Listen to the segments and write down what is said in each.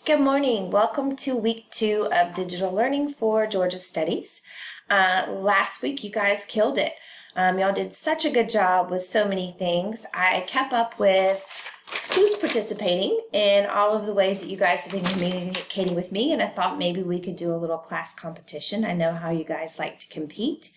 Good morning. Welcome to week 2 of digital learning for Georgia Studies. Last week, you guys killed it. Y'all did such a good job with so many things. I kept up with who's participating in all of the ways that you guys have been communicating with me, and I thought maybe we could do a little class competition. I know how you guys like to compete.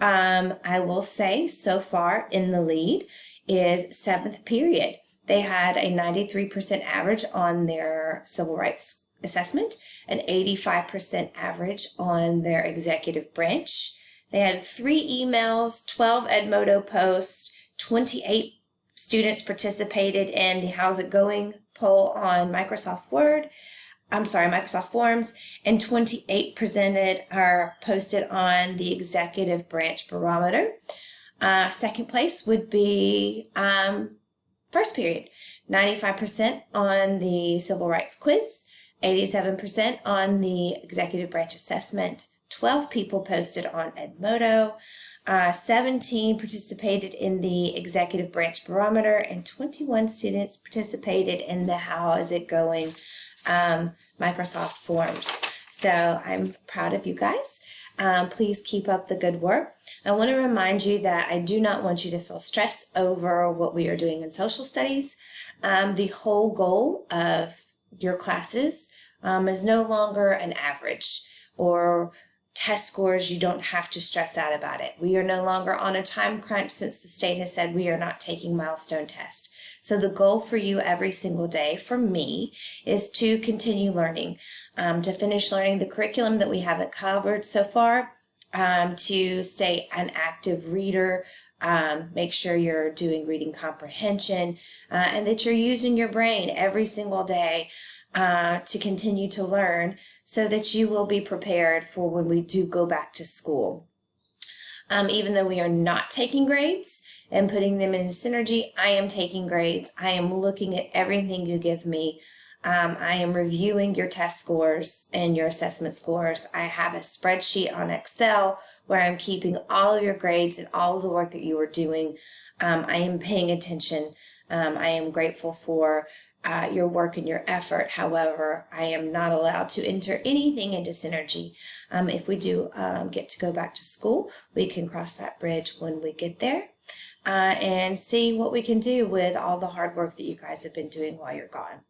I will say so far in the lead is 7th period. They had a 93% average on their civil rights assessment, an 85% average on their executive branch. They had 3 emails, 12 Edmodo posts, 28 students participated in the How's It Going poll on Microsoft Forms, and 28 presented or posted on the executive branch barometer. Second place would be first period, 95% on the civil rights quiz, 87% on the executive branch assessment, 12 people posted on Edmodo, 17 participated in the executive branch barometer, and 21 students participated in the How Is It Going Microsoft Forms. So I'm proud of you guys. Please keep up the good work. I want to remind you that I do not want you to feel stressed over what we are doing in social studies. The whole goal of your classes is no longer an average or test scores. You don't have to stress out about it. We are no longer on a time crunch since the state has said we are not taking milestone tests. So the goal for you every single day, for me, is to continue learning, to finish learning the curriculum that we haven't covered so far, to stay an active reader, make sure you're doing reading comprehension, and that you're using your brain every single day to continue to learn so that you will be prepared for when we do go back to school. Even though we are not taking grades and putting them into Synergy, I am taking grades. I am looking at everything you give me. I am reviewing your test scores and your assessment scores. I have a spreadsheet on Excel where I'm keeping all of your grades and all of the work that you are doing. I am paying attention. I am grateful for your work and your effort. However, I am not allowed to enter anything into Synergy. If we do get to go back to school, we can cross that bridge when we get there and see what we can do with all the hard work that you guys have been doing while you're gone.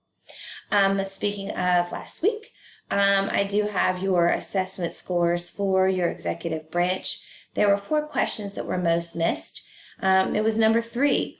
Speaking of last week, I do have your assessment scores for your executive branch. There were 4 questions that were most missed. It was number 3.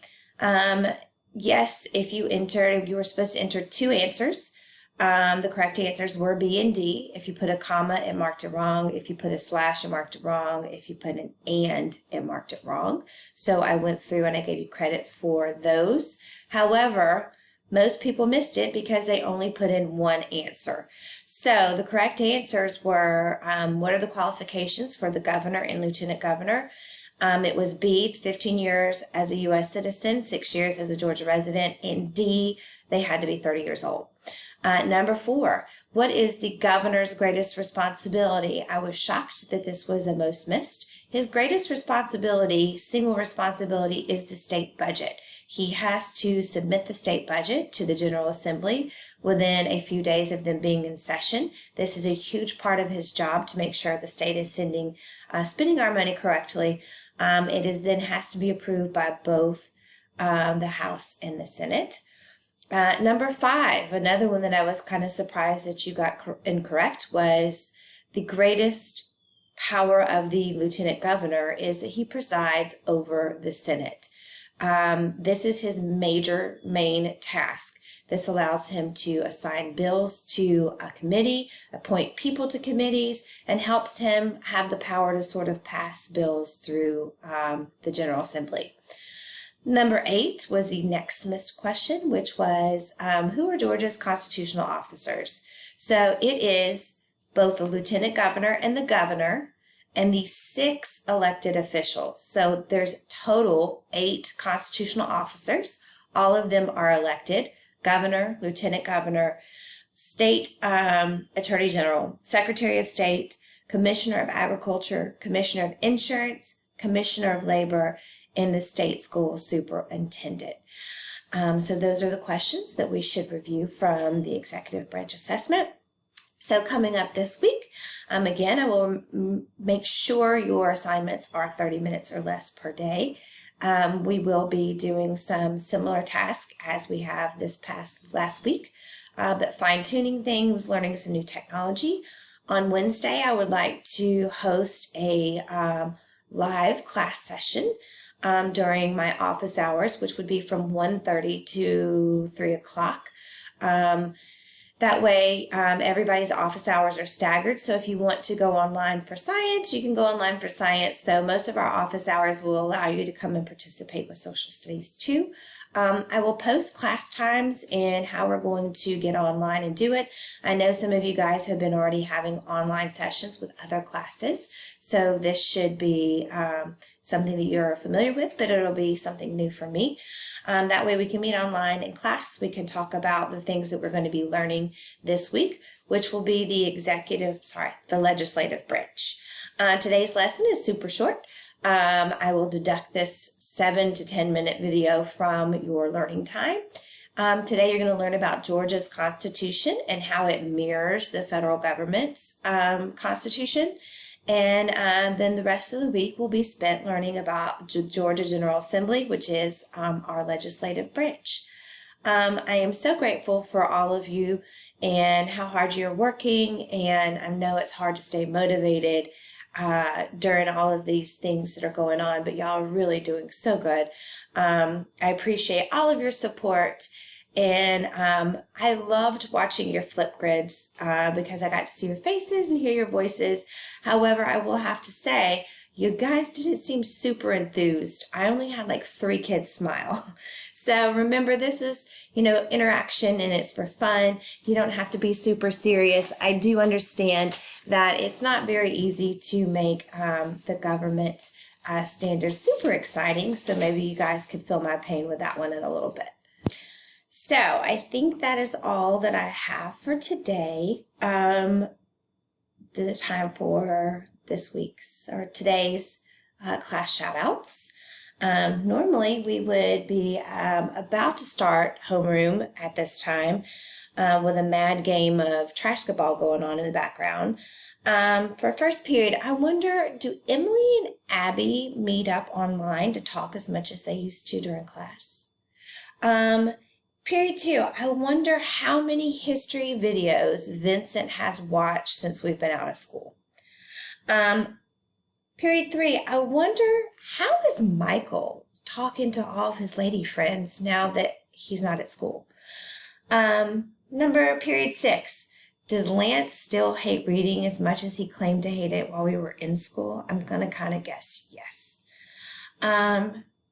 Yes, if you entered, you were supposed to enter 2 answers. The correct answers were B and D. If you put a comma, it marked it wrong. If you put a slash, it marked it wrong. If you put an and, it marked it wrong. So I went through and I gave you credit for those. However, most people missed it because they only put in 1 answer. So the correct answers were, what are the qualifications for the governor and lieutenant governor? It was B, 15 years as a U.S. citizen, 6 years as a Georgia resident, and D, they had to be 30 years old. Number 4, what is the governor's greatest responsibility? I was shocked that this was the most missed. His greatest responsibility, single responsibility, is the state budget. He has to submit the state budget to the General Assembly within a few days of them being in session. This is a huge part of his job to make sure the state is spending our money correctly. It is then has to be approved by both the House and the Senate. Number 5, another one that I was kind of surprised that you got incorrect, was the greatest power of the lieutenant governor is that he presides over the Senate. This is his main task. This allows him to assign bills to a committee, appoint people to committees, and helps him have the power to sort of pass bills through the General Assembly. Number 8 was the next missed question, which was, who are Georgia's constitutional officers? So it is both the lieutenant governor and the 6 elected officials. So there's total 8 constitutional officers. All of them are elected: governor, lieutenant governor, state attorney general, secretary of state, commissioner of agriculture, commissioner of insurance, commissioner of labor, and the state school superintendent. So those are the questions that we should review from the executive branch assessment. So coming up this week, again, I will make sure your assignments are 30 minutes or less per day. We will be doing some similar tasks as we have this last week, but fine-tuning things, learning some new technology. On Wednesday, I would like to host a live class session during my office hours, which would be from 1:30 to 3 o'clock. That way, everybody's office hours are staggered. So if you want to go online for science, you can go online for science. So most of our office hours will allow you to come and participate with social studies too. I will post class times and how we're going to get online and do it. I know some of you guys have been already having online sessions with other classes. So this should be something that you're familiar with, but it'll be something new for me. That way we can meet online in class. We can talk about the things that we're going to be learning this week, which will be the legislative branch. Today's lesson is super short. I will deduct this 7 to 10 minute video from your learning time. Today you're going to learn about Georgia's Constitution and how it mirrors the federal government's Constitution. And then the rest of the week will be spent learning about Georgia General Assembly, which is our legislative branch. I am so grateful for all of you and how hard you're working, and I know it's hard to stay motivated during all of these things that are going on, but y'all are really doing so good. I appreciate all of your support. And I loved watching your Flipgrids because I got to see your faces and hear your voices. However, I will have to say, you guys didn't seem super enthused. I only had like 3 kids smile. So remember, this is, interaction and it's for fun. You don't have to be super serious. I do understand that it's not very easy to make the government standards super exciting. So maybe you guys could feel my pain with that one in a little bit. So I think that is all that I have for today. The time for today's class shout-outs. Normally we would be about to start homeroom at this time with a mad game of Trashkaball going on in the background. For first period, I wonder, do Emily and Abby meet up online to talk as much as they used to during class? Period 2, I wonder how many history videos Vincent has watched since we've been out of school. Period 3, I wonder, how is Michael talking to all of his lady friends now that he's not at school? Period 6, does Lance still hate reading as much as he claimed to hate it while we were in school? I'm going to kind of guess yes.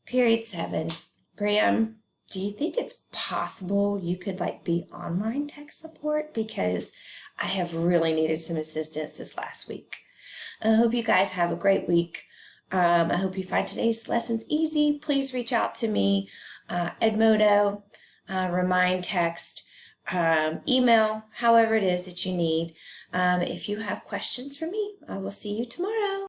Period 7, Graham, do you think it's possible you could be online tech support? Because I have really needed some assistance this last week. I hope you guys have a great week. I hope you find today's lessons easy. Please reach out to me, Edmodo, remind text, email, however it is that you need. If you have questions for me, I will see you tomorrow.